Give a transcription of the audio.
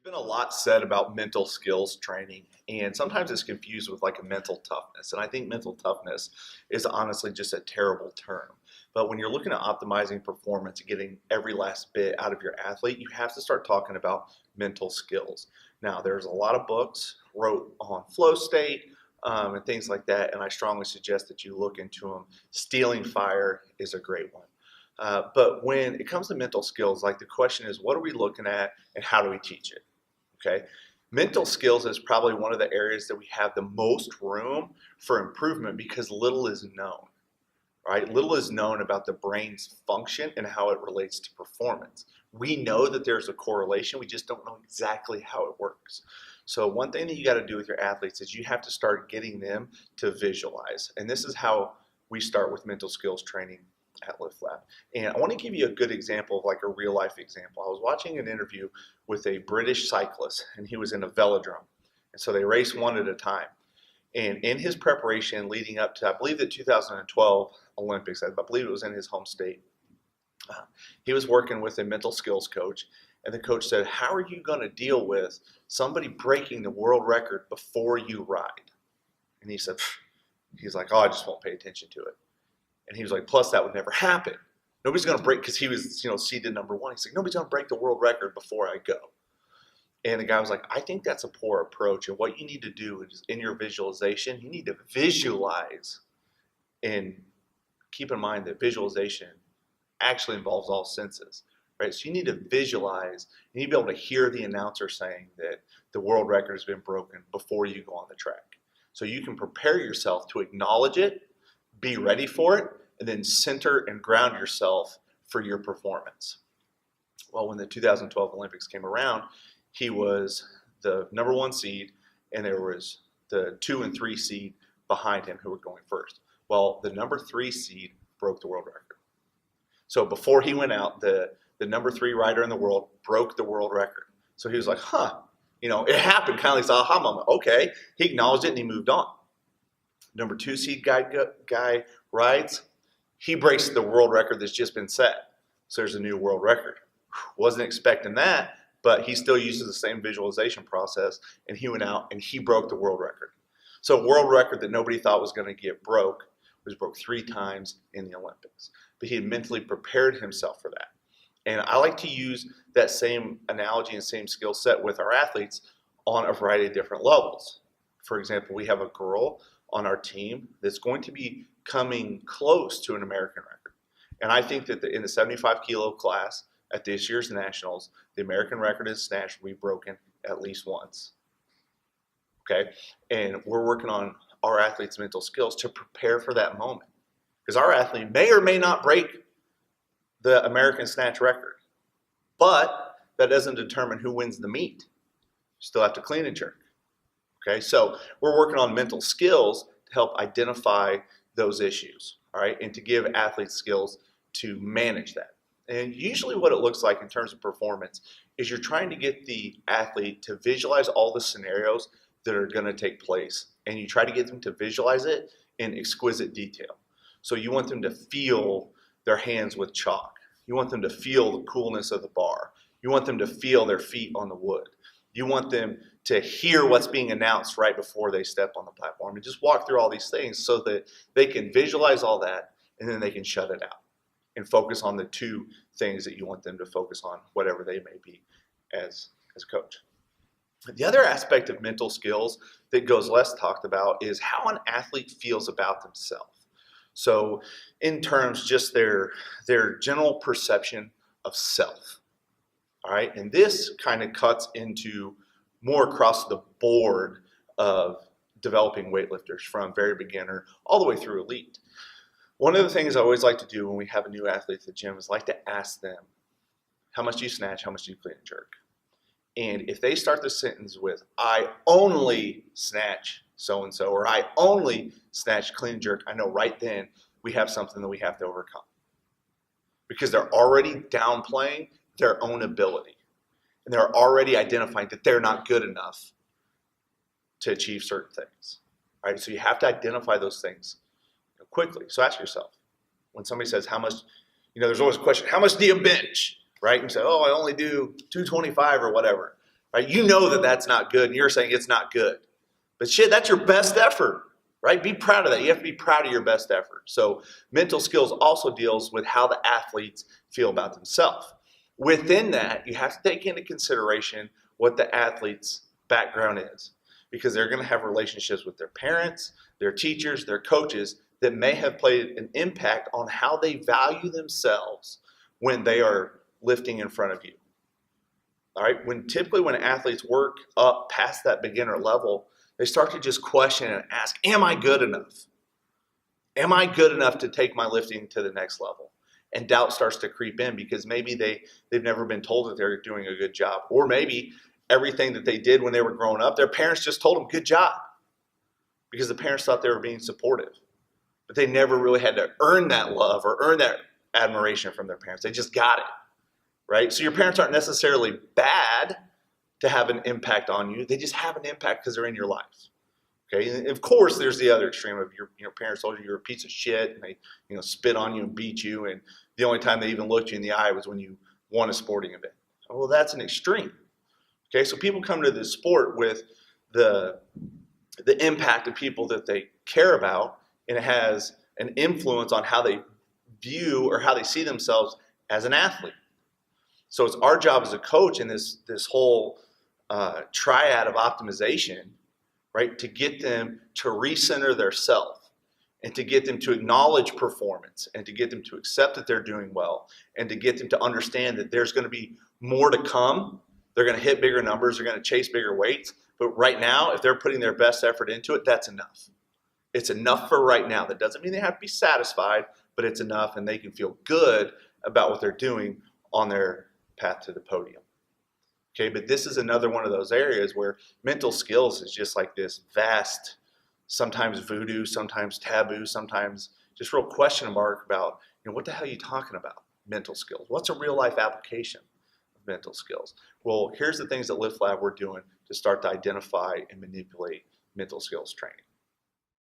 Been a lot said about mental skills training, and sometimes it's confused with like a mental toughness. And I think mental toughness is honestly just a terrible term. But when you're looking at optimizing performance and getting every last bit out of your athlete, you have to start talking about mental skills. Now, there's a lot of books wrote on flow state and things like that, and I strongly suggest that you look into them. Stealing Fire is a great one. But when it comes to mental skills, like the question is, what are we looking at and how do we teach it? Okay. Mental skills is probably one of the areas that we have the most room for improvement because little is known, right? Little is known about the brain's function and how it relates to performance. We know that there's a correlation, we just don't know exactly how it works. So one thing that you got to do with your athletes is you have to start getting them to visualize. And this is how we start with mental skills training at Lift Lab. And I want to give you a good example of like a real life example. I was watching an interview with a British cyclist and he was in a velodrome. And so they race one at a time. And in his preparation leading up to, I believe the 2012 Olympics, I believe it was in his home state, he was working with a mental skills coach. And the coach said, how are you going to deal with somebody breaking the world record before you ride? And he said, he's like, oh, I just won't pay attention to it. And he was like, plus that would never happen. Nobody's going to break, because he was, seeded number one. He's like, nobody's going to break the world record before I go. And the guy was like, I think that's a poor approach. And what you need to do is in your visualization, you need to visualize. And keep in mind that visualization actually involves all senses, right? So you need to visualize. You need to be able to hear the announcer saying that the world record has been broken before you go on the track. So you can prepare yourself to acknowledge it, be ready for it, and then center and ground yourself for your performance. Well, when the 2012 Olympics came around, he was the number one seed, and there was the 2 and 3 seed behind him who were going first. Well, the number 3 seed broke the world record. So before he went out, the number 3 rider in the world broke the world record. So he was like, it happened, kind of like this aha moment. Okay, he acknowledged it and he moved on. Number 2 seed guy rides, he breaks the world record that's just been set. So there's a new world record. Wasn't expecting that, but he still uses the same visualization process, and he went out and he broke the world record. So a world record that nobody thought was going to get broke was broke 3 times in the Olympics. But he had mentally prepared himself for that. And I like to use that same analogy and same skill set with our athletes on a variety of different levels. For example, we have a girl on our team that's going to be coming close to an American record. And I think that in the 75 kilo class at this year's nationals, the American record is snatched will be broken at least once. Okay? And we're working on our athletes' mental skills to prepare for that moment. Because our athlete may or may not break the American snatch record. But that doesn't determine who wins the meet. You still have to clean and jerk. Okay, so we're working on mental skills to help identify those issues, all right, and to give athletes skills to manage that. And usually what it looks like in terms of performance is you're trying to get the athlete to visualize all the scenarios that are going to take place, and you try to get them to visualize it in exquisite detail. So you want them to feel their hands with chalk. You want them to feel the coolness of the bar. You want them to feel their feet on the wood. You want them to hear what's being announced right before they step on the platform, and just walk through all these things so that they can visualize all that, and then they can shut it out and focus on the 2 things that you want them to focus on, whatever they may be as a coach. The other aspect of mental skills that goes less talked about is how an athlete feels about themselves. So in terms just their general perception of self. All right, and this kind of cuts into more across the board of developing weightlifters from very beginner all the way through elite. One of the things I always like to do when we have a new athlete at the gym is like to ask them, how much do you snatch, how much do you clean and jerk? And if they start the sentence with, I only snatch so-and-so, or I only snatch clean and jerk, I know right then we have something that we have to overcome. Because they're already downplaying their own ability. And they're already identifying that they're not good enough to achieve certain things. All right, so you have to identify those things quickly. So ask yourself, when somebody says how much, there's always a question, how much do you bench? Right? And you say, oh, I only do 225 or whatever. right? You know that that's not good, and you're saying it's not good. But shit, that's your best effort, right? Be proud of that. You have to be proud of your best effort. So mental skills also deals with how the athletes feel about themselves. Within that, you have to take into consideration what the athlete's background is, because they're going to have relationships with their parents, their teachers, their coaches that may have played an impact on how they value themselves when they are lifting in front of you. All right, typically when athletes work up past that beginner level, they start to just question and ask, am I good enough? Am I good enough to take my lifting to the next level? And doubt starts to creep in because maybe they've never been told that they're doing a good job. Or maybe everything that they did when they were growing up, their parents just told them, good job. Because the parents thought they were being supportive. But they never really had to earn that love or earn that admiration from their parents. They just got it, right? So your parents aren't necessarily bad to have an impact on you. They just have an impact because they're in your life. Okay, and of course, there's the other extreme of your parents told you you're a piece of shit, and they spit on you and beat you, and the only time they even looked you in the eye was when you won a sporting event. Well, that's an extreme. Okay, so people come to this sport with the impact of people that they care about, and it has an influence on how they view or how they see themselves as an athlete. So it's our job as a coach in this whole triad of optimization, right, to get them to recenter their self and to get them to acknowledge performance and to get them to accept that they're doing well and to get them to understand that there's going to be more to come. They're going to hit bigger numbers. They're going to chase bigger weights. But right now, if they're putting their best effort into it, that's enough. It's enough for right now. That doesn't mean they have to be satisfied, but it's enough, and they can feel good about what they're doing on their path to the podium. Okay, but this is another one of those areas where mental skills is just like this vast, sometimes voodoo, sometimes taboo, sometimes just real question mark about, what the hell are you talking about? Mental skills. What's a real life application of mental skills? Well, here's the things that Lift Lab we're doing to start to identify and manipulate mental skills training.